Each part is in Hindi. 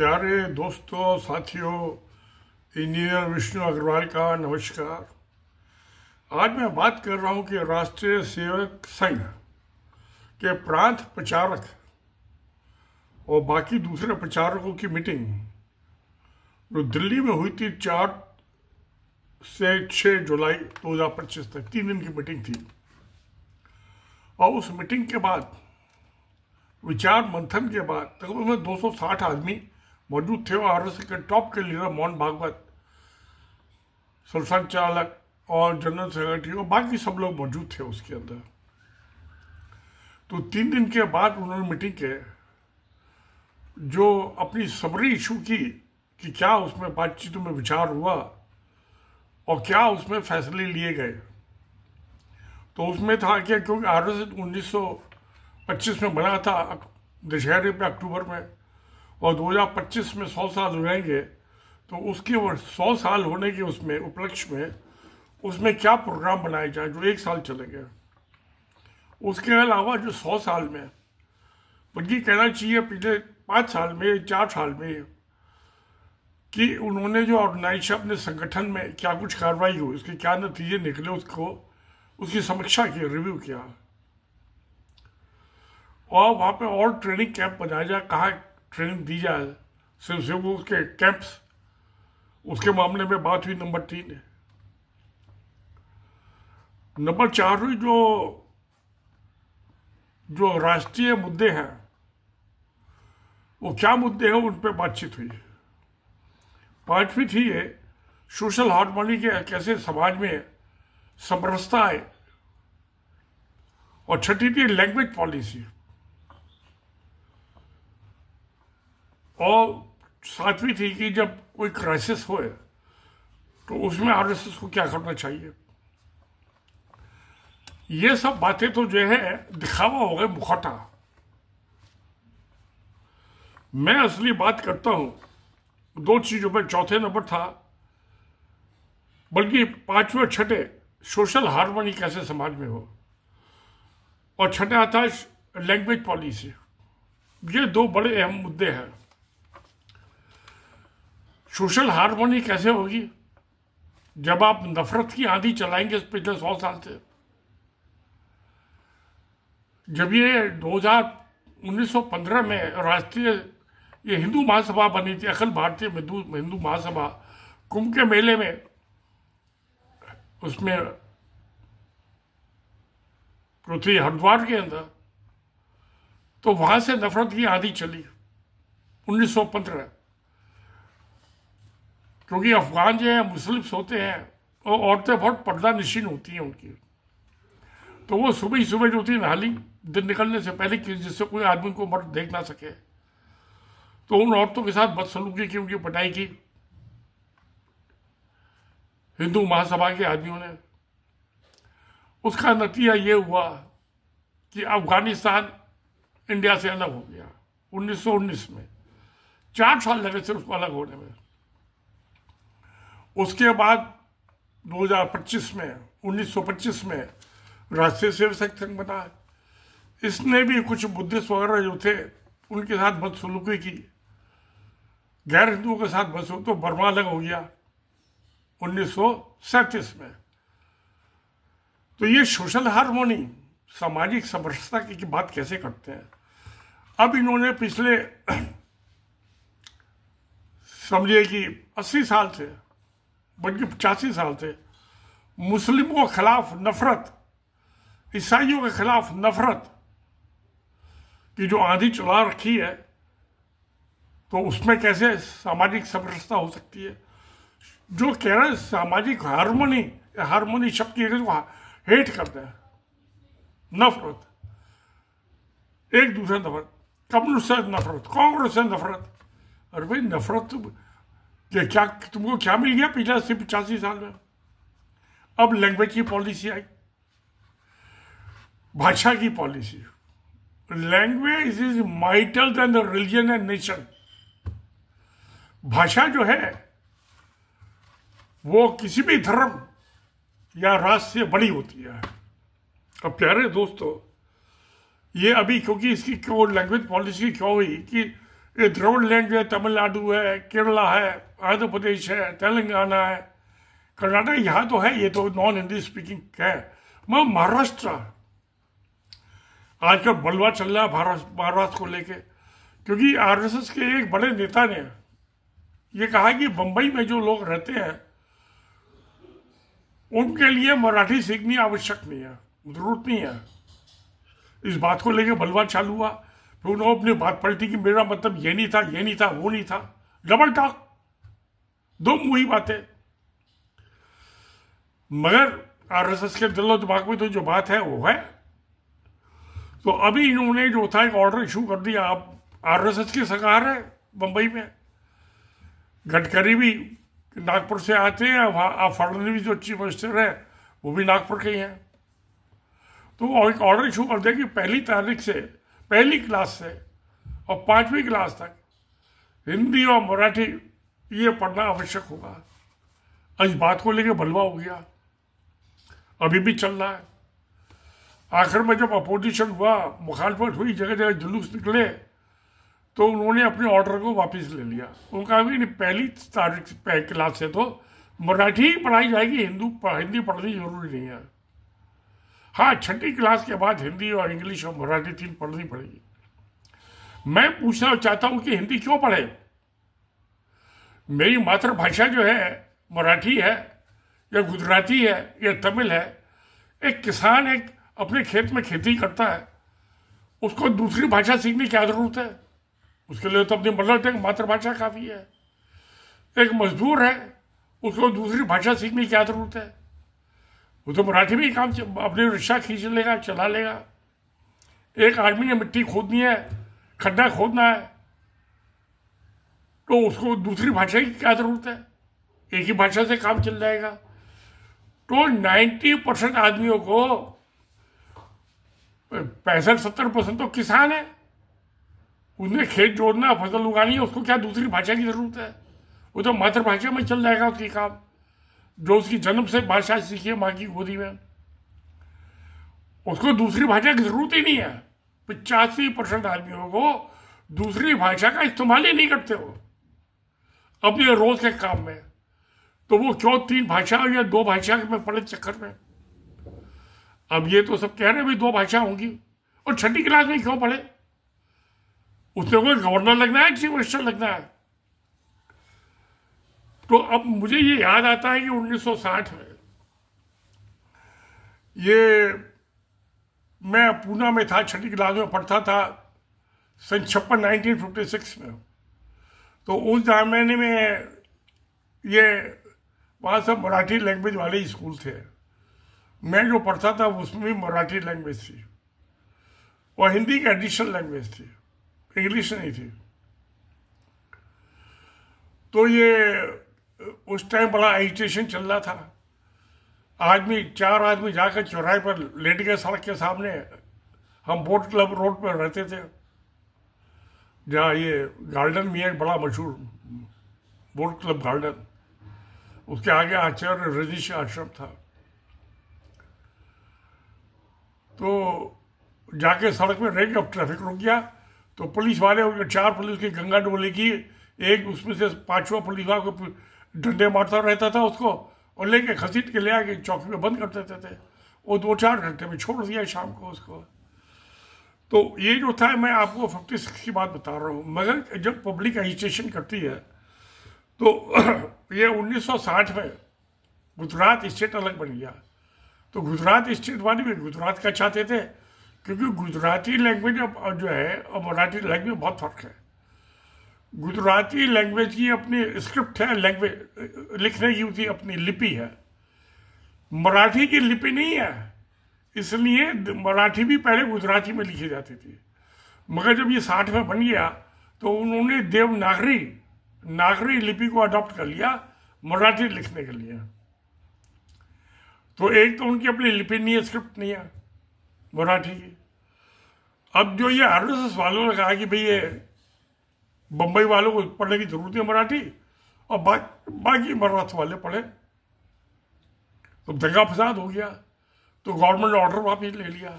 प्यारे दोस्तों साथियों, इंजीनियर विष्णु अग्रवाल का नमस्कार। आज मैं बात कर रहा हूं कि राष्ट्रीय सेवक संघ के प्रांत प्रचारक और बाकी दूसरे प्रचारकों की मीटिंग जो दिल्ली में हुई थी 4 से 6 जुलाई 2025 तक 3 दिन की मीटिंग थी। और उस मीटिंग के बाद विचार मंथन के बाद तकरीबन 260 आदमी मौजूद थे। और आरएसएस के टॉप के लीडर मोहन भागवत, संचालक और जनरल सेक्रेटरी और बाकी सब लोग मौजूद थे उसके अंदर। तो 3 दिन के बाद उन्होंने मीटिंग के जो अपनी समरी इशू की कि क्या उसमें बातचीतों में विचार हुआ और क्या उसमें फैसले लिए गए। तो उसमें था कि क्योंकि आरएसएस 1925 में बना था दशहरे पे अक्टूबर में, और 2025 में 100 साल हो जाएंगे, तो उसके 100 साल होने के उसमें उपलक्ष्य में उसमें क्या प्रोग्राम बनाए जाए जो 1 साल चलेंगे। उसके अलावा जो 100 साल में बल्कि कहना चाहिए पिछले 5 साल में 4 साल में कि उन्होंने जो ऑर्गेनाइज अपने संगठन में क्या कुछ कार्रवाई हुई, उसके क्या नतीजे निकले, उसकी समीक्षा की, रिव्यू किया। और वहाँ पे और ट्रेनिंग कैंप बनाया जाए, कहाँ ट्रेनिंग दी जाए स्वयंसेवकों के कैंप्स, उसके मामले में बात हुई। नंबर 3 नंबर 4 हुई जो राष्ट्रीय मुद्दे हैं वो क्या मुद्दे हैं उन पर बातचीत हुई। 5वीं थी ये सोशल हार्मनी के कैसे समाज में समरसता आए, और 6ठी थी लैंग्वेज पॉलिसी, और 7वीं थी कि जब कोई क्राइसिस होए तो उसमें आरएसएस को क्या करना चाहिए। ये सब बातें तो जो है दिखावा हो गए, मुखौटा। मैं असली बात करता हूं 2 चीजों पर। चौथे नंबर था, बल्कि 5वें और 6ठे, सोशल हार्मनी कैसे समाज में हो, और 6ठा था लैंग्वेज पॉलिसी। ये 2 बड़े अहम मुद्दे हैं। सोशल हार्मनी कैसे होगी जब आप नफरत की आंधी चलाएंगे पिछले 100 साल से। जब ये 1915 में राष्ट्रीय ये हिंदू महासभा बनी थी, अखिल भारतीय हिंदू महासभा, कुंभ के मेले में, उसमें पृथ्वी हरिद्वार के अंदर, तो वहां से नफरत की आंधी चली 1915। क्योंकि अफगान जो है मुस्लिम्स होते हैं और औरतें बहुत पर्दा निशीन होती हैं उनकी, तो वो सुबह ही सुबह जो थी नहाली दिन निकलने से पहले कि जिससे कोई आदमी को मर्द देख ना सके, तो उन औरतों के साथ बदसलूकी की, उनकी पिटाई की हिंदू महासभा के आदमियों ने। उसका नतीजा ये हुआ कि अफगानिस्तान इंडिया से अलग हो गया 1919 में। 4 साल लगे सिर्फ उसको अलग होने में। उसके बाद 2025 में 1925 में राष्ट्रीय सेवक संघ बना। इसने भी कुछ बुद्धिस्ट वगैरह जो थे उनके साथ बदसलूकी की, गैर हिंदुओं के साथ बदसलूकी, तो बर्मा अलग हो गया 1937 में। तो ये सोशल हार्मोनी, सामाजिक समरसता की बात कैसे करते हैं। अब इन्होंने पिछले समझिए कि 80 साल से, बल्कि 85 साल से मुस्लिमों के खिलाफ नफरत, ईसाइयों के खिलाफ नफरत की जो आंधी चला रखी है, तो उसमें कैसे सामाजिक समरसता हो सकती है। जो कह रहे हैं सामाजिक हार्मोनी शब्द की हेट करते हैं, नफरत, एक दूसरे नफरत, कम्युनिस्ट से नफरत, कांग्रेस से नफरत। अरे भाई नफरत क्या तुमको क्या मिल गया पिछले 80-85 साल में। अब लैंग्वेज की पॉलिसी आई, भाषा की policy. Language is mightier than the religion and nation. भाषा जो है वो किसी भी धर्म या राष्ट्र से बड़ी होती है। अब प्यारे दोस्तों, ये अभी क्योंकि इसकी क्यों लैंग्वेज पॉलिसी क्यों हुई कि ये द्रविड़ लैंड है, तमिलनाडु है, केरला है, आंध्र प्रदेश है, तेलंगाना है, कर्नाटक यहाँ तो है, ये तो नॉन हिंदी स्पीकिंग है। मैं महाराष्ट्र, आजकल बलवा चल रहा है महाराष्ट्र को लेके, क्योंकि आरएसएस के एक बड़े नेता ने ये कहा कि बंबई में जो लोग रहते हैं उनके लिए मराठी सीखनी आवश्यक नहीं है, जरूरत नहीं है। इस बात को लेके बलवा चालू हुआ। फिर उन्होंने अपनी बात पलटी कि मेरा मतलब ये नहीं था, ये नहीं था, वो नहीं था। डबल टॉक, दो मुही बातें। मगर आरएसएस के दिलो दिमाग में तो जो बात है वो है। तो अभी इन्होंने जो था एक ऑर्डर इशू कर दिया। अब आरएसएस की सरकार है बंबई में, गडकरी भी नागपुर से आते हैं, वहाँ फडणवीस जो चीफ मिनिस्टर है वो भी नागपुर के ही हैं। तो एक ऑर्डर इशू कर दिया कि पहली तारीख से, पहली क्लास से और 5वीं क्लास तक हिंदी और मराठी ये पढ़ना आवश्यक होगा। इस बात को लेकर बलवा हो गया, अभी भी चल रहा है। आखिर में जब अपोजिशन हुआ, मुखालफत हुई, जगह जगह जुलूस निकले, तो उन्होंने अपने ऑर्डर को वापस ले लिया। उनका भी पहली तारीख क्लास से तो मराठी ही पढ़ाई जाएगी, हिंदी पढ़नी जरूरी नहीं है। हाँ, 6ठी क्लास के बाद हिंदी और इंग्लिश और मराठी 3 पढ़नी पड़ेगी। मैं पूछना चाहता हूं कि हिंदी क्यों पढ़े? मेरी मातृभाषा जो है मराठी है या गुजराती है या तमिल है। एक किसान एक अपने खेत में खेती करता है, उसको दूसरी भाषा सीखने की क्या जरूरत है? उसके लिए तो अपनी मदर टंग मातृभाषा काफी है। एक मजदूर है, उसको दूसरी भाषा सीखने की क्या जरूरत है? वो तो मराठी में ही काम अपने रिक्शा खींच लेगा, चला लेगा। एक आदमी ने मिट्टी खोदनी है, खड्डा खोदना है, तो उसको दूसरी भाषा की क्या जरूरत है? एक ही भाषा से काम चल जाएगा। तो 90% आदमियों को 65-70% तो किसान है, उसने खेत जोड़ना, फसल उगानी है, उसको क्या दूसरी भाषा की जरूरत है? वो तो मातृभाषा में चल जाएगा उसकी काम, जो उसकी जन्म से भाषा सीखी है माँ की गोदी में। उसको दूसरी भाषा की जरूरत ही नहीं है। 85% आदमियों को दूसरी भाषा का इस्तेमाल ही नहीं करते हो अपने रोज के काम में। तो वो क्यों 3 भाषा या 2 भाषा में पढ़े चक्कर में? अब ये तो सब कह रहे हैं भाई 2 भाषा होंगी, और 6ठी क्लास में क्यों पढ़े? उसने कोई गवर्नर लगना है, चीफ मिनिस्टर लगना है? तो अब मुझे ये याद आता है कि 1960 में ये मैं पूना में था, 6ठी क्लास में पढ़ता था, सन 1956 में। तो उस जमाने में ये वहाँ सब मराठी लैंग्वेज वाले ही स्कूल थे। मैं जो पढ़ता था उसमें भी मराठी लैंग्वेज थी और हिंदी की एडिशनल लैंग्वेज थी, इंग्लिश नहीं थी। तो ये उस टाइम बड़ा एजिटेशन चल रहा था। 4 आदमी जाकर चौराहे पर लेट गए सड़क के सामने। हम बोट क्लब रोड पर रहते थे, जहाँ ये गार्डन भी है बड़ा मशहूर, बोट क्लब गार्डन। उसके आगे आचार्य रजनीश आश्रम था। तो जाके सड़क में रह गए। अब ट्रैफिक रुक गया तो पुलिस वाले, 4 पुलिस की गंगा डोले की, एक उसमें से 5वां पुलिस वाला को डंडे मारता रहता था उसको, और लेके घसीट के ले आके चौकी में बंद कर देते थे। वो 2-4 घंटे में छोड़ दिया शाम को उसको। तो ये जो था, मैं आपको 56 की बात बता रहा हूँ। मगर जब पब्लिक एजिटेशन करती है तो ये 1960 में गुजरात स्टेट अलग बन गया। तो गुजरात स्टेट वाले भी गुजरात का चाहते थे, क्योंकि गुजराती लैंग्वेज जो है और मराठी लैंग्वेज में बहुत फर्क है। गुजराती लैंग्वेज की अपनी स्क्रिप्ट है, लैंग्वेज लिखने की उसकी अपनी लिपि है। मराठी की लिपि नहीं है, इसलिए मराठी भी पहले गुजराती में लिखी जाती थी। मगर जब ये 60 में बन गया तो उन्होंने नागरी लिपि को अडॉप्ट कर लिया मराठी लिखने के लिए। तो एक तो उनकी अपनी लिपि नहीं है, स्क्रिप्ट नहीं है मराठी की। अब जो ये आरएसएस वालों ने कहा कि भाई ये बंबई वालों को पढ़ने की जरूरत है मराठी, और बाकी मराठी वाले पढ़े, तो दंगा फसाद हो गया। तो गवर्नमेंट ने ऑर्डर वापस ले लिया।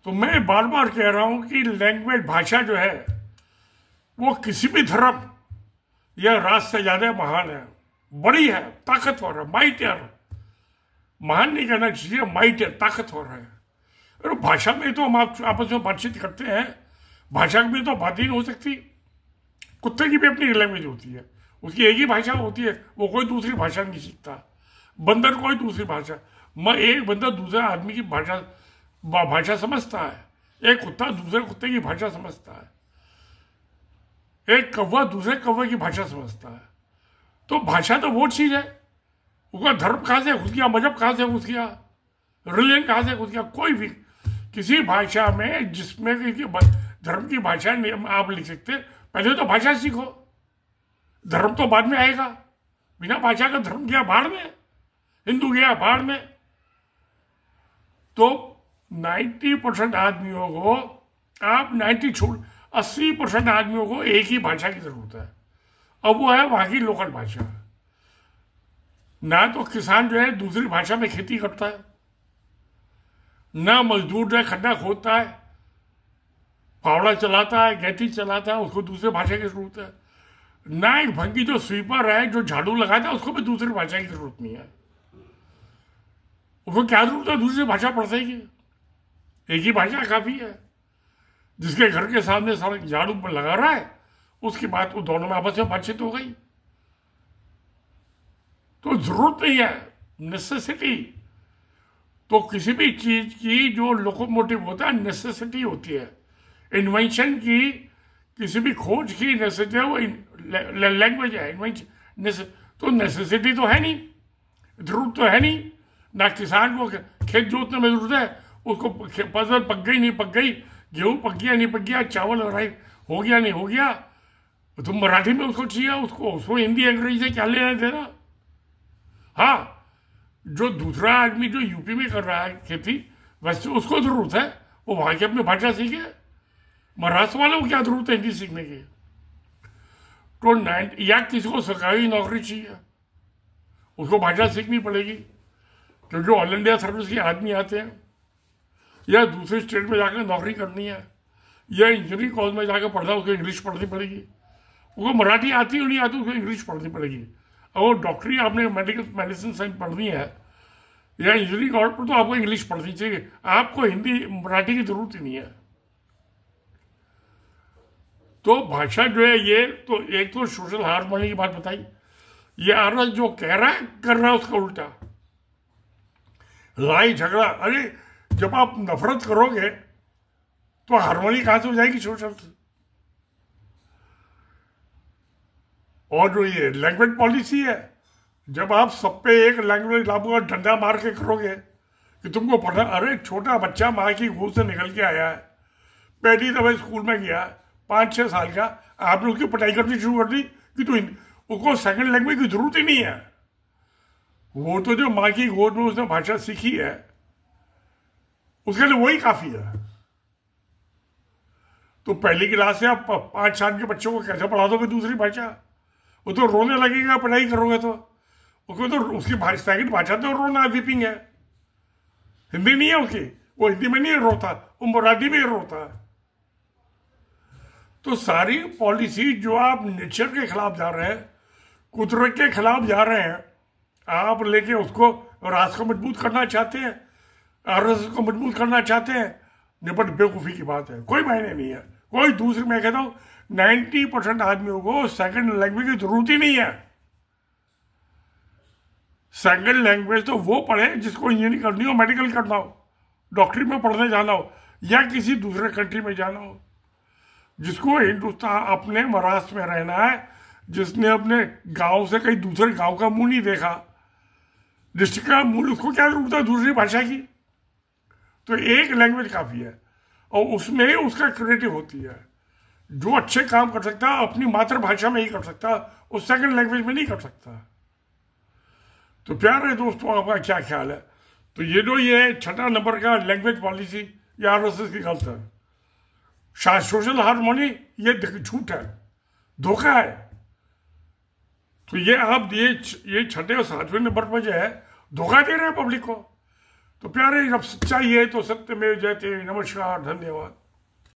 तो मैं बार बार कह रहा हूं कि लैंग्वेज भाषा जो है वो किसी भी धर्म या राज से ज्यादा महान है, बड़ी है, ताकतवर है, माइट है। महान नहीं कहना चाहिए, माइट है, ताकतवर है। और भाषा में तो हम आपस में बातचीत करते हैं, भाषा में तो बात ही नहीं हो सकती। कुत्ते की भी अपनी लैंग्वेज होती है, उसकी एक ही भाषा होती है, वो कोई दूसरी भाषा नहीं सीखता। बंदर कोई दूसरी भाषा, एक बंदर दूसरे आदमी की भाषा समझता है, एक कुत्ता दूसरे कुत्ते की भाषा समझता है, एक कौवा दूसरे कौवे की भाषा समझता है। तो भाषा तो वो चीज है, उसका धर्म कहाँ से घुस गया, मजहब कहाँ से घुस गया, रिलीजन कहाँ से घुस गया। कोई भी किसी भाषा में जिसमें धर्म की भाषा नहीं आप लिख सकते, पहले तो भाषा सीखो, धर्म तो बाद में आएगा। बिना भाषा का धर्म गया भाड़ में, हिंदू गया भाड़ में। तो 90% आदमियों को, आप 80% आदमियों को एक ही भाषा की जरूरत है, अब वो है वहां की लोकल भाषा। ना तो किसान जो है दूसरी भाषा में खेती करता है, ना मजदूर जो है खड्डा खोदता है, फावड़ा चलाता है, गैठी चलाता है, उसको दूसरी भाषा की जरूरत है। ना एक भंगी जो स्वीपर है, जो झाड़ू लगाता है, उसको भी दूसरी भाषा की जरूरत नहीं है। उसको क्या जरूरत है दूसरी भाषा पढ़ने की, एक ही भाषा काफी है। जिसके घर के सामने सड़क झाड़ू पर लगा रहा है, उसकी बात वो दोनों में आपस में बातचीत हो गई। तो जरूरत नहीं है, नेसेसिटी। तो किसी भी चीज की जो लोकोमोटिव होता है, नेसेसिटी होती है। इन्वेंशन की, किसी भी खोज की नेसेसिटी है, वो लैंग्वेज है। इन्वेंशन तो नेसेसिटी तो है नहीं, जरूरत तो है नहीं। ना किसान को खेत जोतने में जरूरत है, उसको फसल पक गई नहीं पक गई, गेहूं पक गया नहीं पक गया, चावल और राइस हो गया नहीं हो गया, तो मराठी में उसको चाहिए, उसको हिंदी अंग्रेजी से क्या लेना देना। हाँ, जो दूसरा आदमी जो यूपी में कर रहा है खेती, वैसे उसको जरूरत है, वो वहां की अपनी भाषा सीखे। महाराष्ट्र वालों को क्या जरूरत है हिंदी सीखने की। तो या किसी को सरकारी नौकरी चाहिए, उसको भाषा सीखनी पड़ेगी, क्योंकि ऑल इंडिया सर्विस के आदमी आते हैं, या दूसरे स्टेट में जाकर नौकरी करनी है, या इंजीनियरिंग कॉलेज में जाकर पढ़ना, उसको इंग्लिश पढ़नी पड़ेगी। उसको मराठी आती हो नहीं आती, उसको इंग्लिश पढ़नी पड़ेगी। और डॉक्टरी आपने मेडिसिन साइंस पढ़नी है या इंजीनियरिंग कॉलेज पर, तो आपको इंग्लिश पढ़नी चाहिए, आपको हिंदी मराठी की जरूरत ही नहीं है। तो भाषा जो है ये तो एक तो सोशल हार्मनी की बात बताई, ये आरएस जो कह रहा है कर रहा है उसका उल्टा, लड़ाई झगड़ा। अरे जब आप नफरत करोगे तो हार्मनी कहां से हो जाएगी सोशल। और जो ये लैंग्वेज पॉलिसी है, जब आप सब पे एक लैंग्वेज लागू और डंडा मार के करोगे कि तुमको पढ़ना, अरे छोटा बच्चा माँ की गोद से निकल के आया है, पहली दफा स्कूल में गया 5-6 साल का, आपने उसकी पढ़ाई करनी शुरू कर दी कि तो उसको सेकंड लैंग्वेज की जरूरत ही नहीं है। वो तो जो माँ की गोद में उसने भाषा सीखी है, उसके लिए वही काफी है। तो पहली क्लास से आप 5 साल के बच्चों को कैसे पढ़ा दोगे दूसरी भाषा, वो तो रोने लगेगा पढ़ाई करोगे तो। उसको तो उसकी सेकंड भाषा तो रोना वीपिंग है, हिंदी नहीं है उसकी, वो हिंदी में नहीं रोता, वो मराठी में रोता है। तो सारी पॉलिसी जो आप नेचर के खिलाफ जा रहे हैं, कुदरत के खिलाफ जा रहे हैं, आप लेके उसको राष्ट्र को मजबूत करना चाहते हैं, आरएसएस को मजबूत करना चाहते हैं, निपट बेवकूफ़ी की बात है, कोई मायने नहीं है। कोई दूसरी, मैं कहता हूँ 90% आदमियों को सेकंड लैंग्वेज की जरूरत ही नहीं है। सेकंड लैंग्वेज तो वो पढ़े जिसको इंजीनियरिंग करनी हो, मेडिकल करना हो, डॉक्टरी में पढ़ने जाना हो, या किसी दूसरे कंट्री में जाना हो। जिसको हिंदुस्तान अपने महाराष्ट्र में रहना है, जिसने अपने गांव से कहीं दूसरे गांव का मुंह नहीं देखा, डिस्ट्रिक्ट का मुंह, उसको क्या जरूरत है दूसरी भाषा की। तो एक लैंग्वेज काफी है, और उसमें ही उसका क्रिएटिव होती है। जो अच्छे काम कर सकता है अपनी मातृभाषा में ही कर सकता, उस सेकंड लैंग्वेज में नहीं कर सकता। तो प्यारे दोस्तों, आपका क्या ख्याल है? तो ये जो ये 6 नंबर का लैंग्वेज पॉलिसी, ये आरएसएस की गलत है। सोशल हार्मोनी ये झूठ है, धोखा है। तो ये आप ये 6 और 7वें नंबर पर जो है धोखा दे रहे हैं पब्लिक को। तो प्यारे, जब सच्चाई है तो सत्य में जयते। नमस्कार, धन्यवाद।